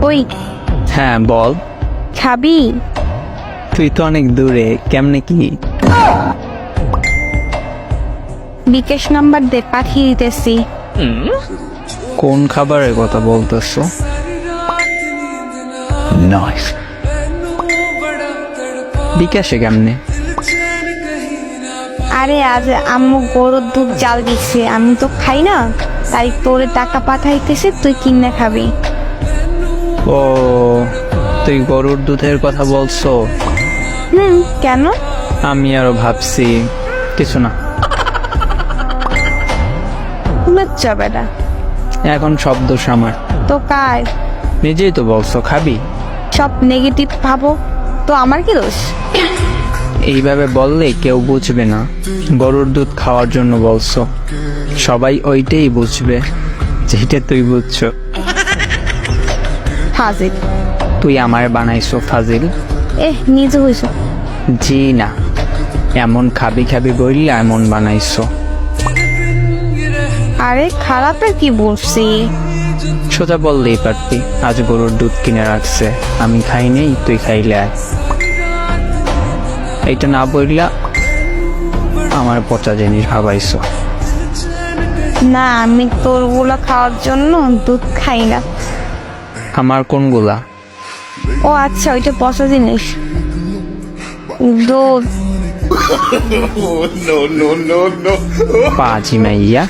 ওই হ্যাঁ বল। খাবি? তুই তো অনেক দূরে, কেমনে কি? বিকাশ নাম্বার দে, পাঠিয়ে দিতেছি। কোন খাবারের কথা বলতেছো? নাইস। বিকাশে কেমনে? আরে আজ আম্মু গরুর দুধ জাল দিচ্ছে, আমি তো খাই না, তাই তোরে টাকা পাঠাইতেছে, তুই কিনে খাবি। ও, তুই গরুর দুধের কথা বলছো? কেন? আমি আরো ভাবছি কিছু না। লজ্জা বেটা। এখন সব দোষ আমার। তো কার? নিজেই তো বলছো খাবি। সব নেগেটিভ ভাবো তো আমার কি দোষ? এইভাবে বললে কেউ বুঝবে না গরুর দুধ খাওয়ার জন্য বলছো। সবাই ওইটাই বুঝবে যেটা তুই বুঝছো। ফাজিল। তুই আমায় বানাইছো ফাজিল? নিজে হইছ। জি না, এমন খাবি খাবি বললে এমন বানাইছো। আরে খারাপের কি বলছি? সোজা বললেই পারতি আজ গরুর দুধ কিনে রাখছে, আমি খাই নেই, তুই খাইলে আয়। এইটা না বললা আমার পচা জিনিস ভাবাইছো। না, আমি তোর গুলা খাওয়ার জন্য দুধ খাই না। আমার কোনগুলা? ও আচ্ছা, ওইটা পচা জিনিস। দুধ। পাজি মাইয়া।